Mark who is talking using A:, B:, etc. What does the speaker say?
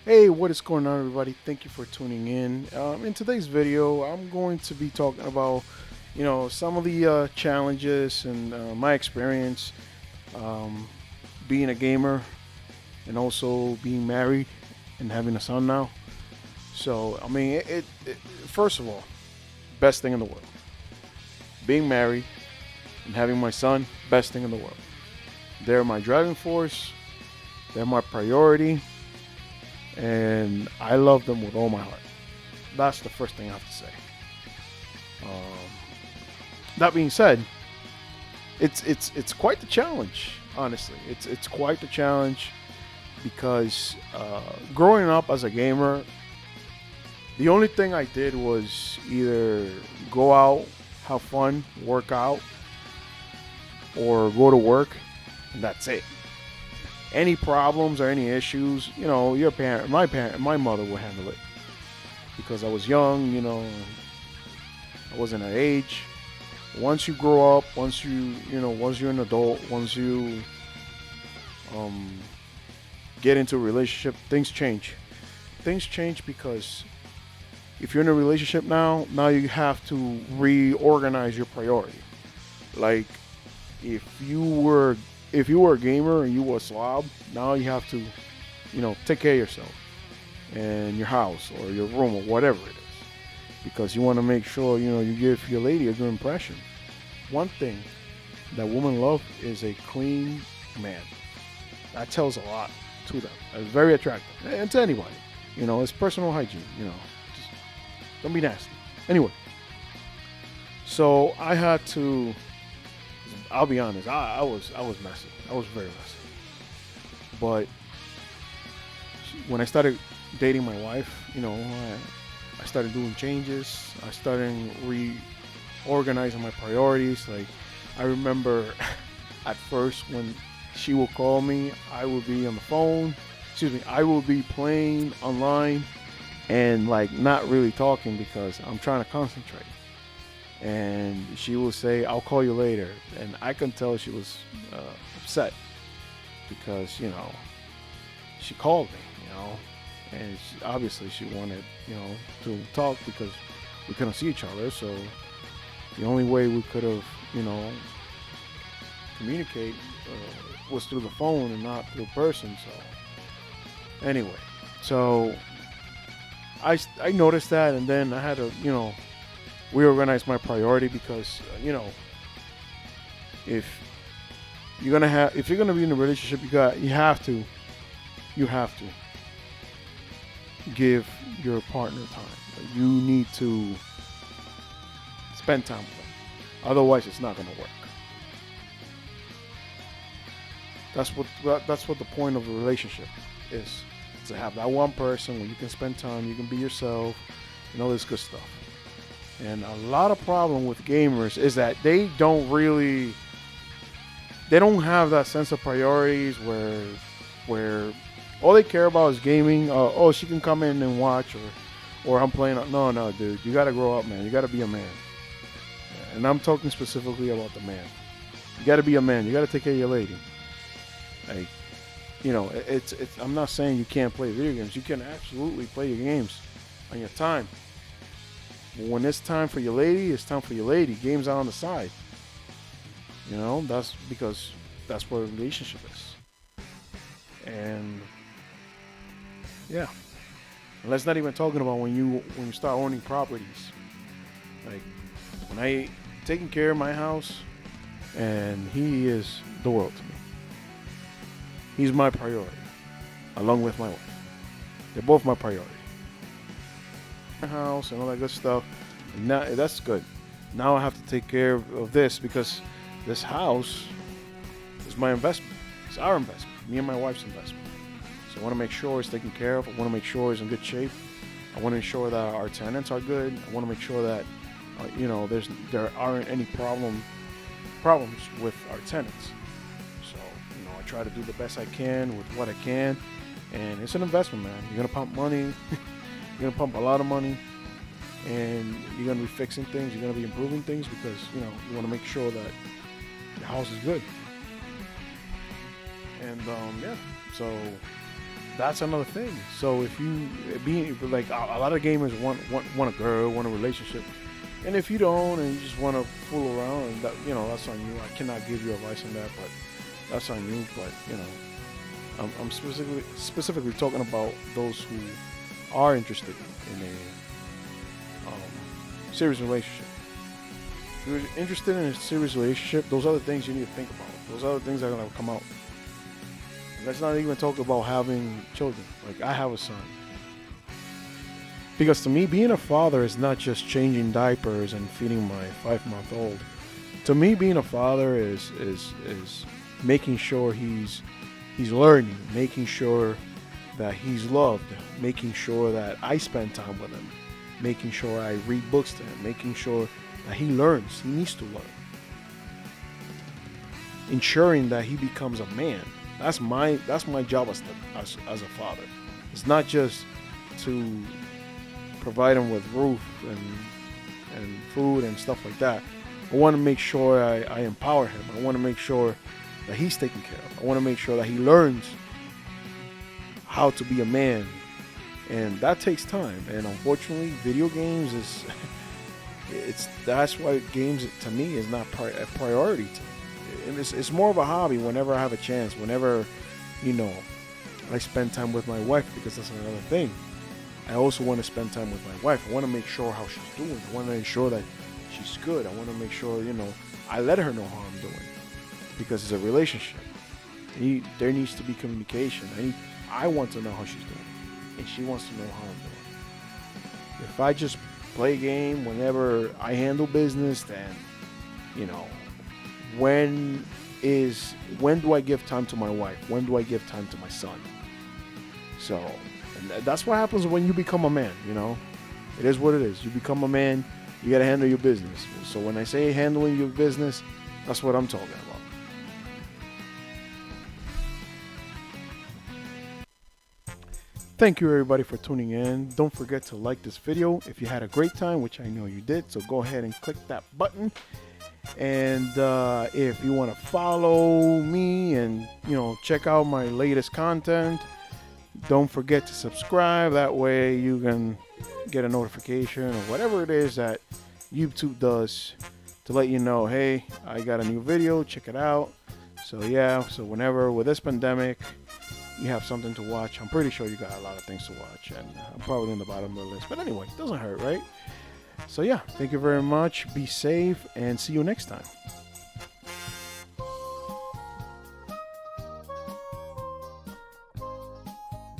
A: Hey, what is going on, everybody? Thank you for tuning in. In today's video, I'm going to be talking about, some of the challenges and my experience um, being a gamer and also being married and having a son now. So, I mean, first of all, best thing in the world. Being married and having my son, best thing in the world. They're my driving force. They're my priority, and I love them with all my heart. That's the first thing I have to say. Um, that being said, it's quite the challenge. Honestly, it's quite the challenge because growing up as a gamer, the only thing I did was either go out, have fun, work out, or go to work, and that's it. Any problems or any issues, my mother will handle it because I was young. I wasn't at age. Once you grow up, once you're an adult, once you um, get into a relationship, things change. Things change because if you're in a relationship now you have to reorganize your priority. Like if you were if you were a gamer and you were a slob, now you have to, take care of yourself and your house or your room or whatever it is, because you want to make sure you give your lady a good impression. One thing that women love is a clean man. That tells a lot to them. It's very attractive, and to anybody. It's personal hygiene. Just don't be nasty. Anyway, so I had to. I'll be honest. I was messy. I was very messy. But when I started dating my wife, I started doing changes. I started reorganizing my priorities. Like I remember at first when she will call me, I will be on the phone. Excuse me, I will be playing online and like not really talking because I'm trying to concentrate. And she will say, "I'll call you later," and I can tell she was upset because she called me, and obviously she wanted to talk because we couldn't see each other. So the only way we could have communicate was through the phone and not through person. So anyway, so I noticed that, and then I had to reorganize my priority because if if you're gonna be in a relationship, you have to give your partner time. You need to spend time with them. Otherwise, it's not gonna work. That's what the point of a relationship is. To have that one person where you can spend time, you can be yourself, and all this good stuff. And a lot of problem with gamers is that they don't have that sense of priorities where all they care about is gaming. Oh, she can come in and watch, or I'm playing. No, no, dude, you gotta grow up, man. You gotta be a man. And I'm talking specifically about the man. You gotta be a man. You gotta take care of your lady. Like, it's. I'm not saying you can't play video games. You can absolutely play your games on your time. But when it's time for your lady, it's time for your lady. Games are on the side. That's because that's what a relationship is. And yeah, and let's not even talking about when you start owning properties. Like when I taking care of my house, and he is the world to me. He's my priority, along with my wife. They're both my priority. My house and all that good stuff. And now that's good. Now I have to take care of this because this house is my investment. It's our investment. Me and my wife's investment. So I want to make sure it's taken care of. I want to make sure it's in good shape. I want to ensure that our tenants are good. I want to make sure that there aren't any problems with our tenants. So I try to do the best I can with what I can, and it's an investment, man. You're gonna pump money. You're gonna pump a lot of money, and you're gonna be fixing things. You're gonna be improving things because you want to make sure that the house is good. And yeah, so that's another thing. So if you being like a lot of gamers want a girl, want a relationship, and if you don't and you just want to fool around, and that, that's on you. I cannot give you advice on that, but that's on you. But I'm specifically talking about those who are interested in a serious relationship. If you're interested in a serious relationship, those are the things you need to think about. Those are the things that are gonna come out. Let's not even talk about having children. Like, I have a son. Because to me, being a father is not just changing diapers and feeding my 5-month-old. To me, being a father is making sure he's learning, making sure that he's loved, making sure that I spend time with him, making sure I read books to him, making sure that he learns. He needs to learn. Ensuring that he becomes a man. That's my job as a father. It's not just to provide him with roof and food and stuff like that. I want to make sure I empower him. I want to make sure that he's taken care of. I want to make sure that he learns how to be a man, and that takes time. And unfortunately, video games that's why games to me is not a priority to me. It's more of a hobby whenever I have a chance, whenever I spend time with my wife, because that's another thing. I also want to spend time with my wife. I want to make sure how she's doing. I want to ensure that she's good. I want to make sure I let her know how I'm doing, because it's a relationship. There needs to be communication. I want to know how she's doing, and she wants to know how I'm doing. If I just play a game whenever I handle business, then when do I give time to my wife? When do I give time to my son? So, and that's what happens when you become a man. It is what it is. You become a man. You gotta handle your business. So when I say handling your business, that's what I'm talking about. Thank you everybody for tuning in. Don't forget to like this video if you had a great time, which I know you did. So go ahead and click that button. And if you want to follow me and check out my latest content, don't forget to subscribe. That way you can get a notification or whatever it is that YouTube does to let you know, hey, I got a new video, check it out. So yeah, so whenever with this pandemic you have something to watch, I'm pretty sure you got a lot of things to watch, and I'm probably in the bottom of the list, but anyway, it doesn't hurt, right? So yeah, thank you very much. Be safe and see you next time.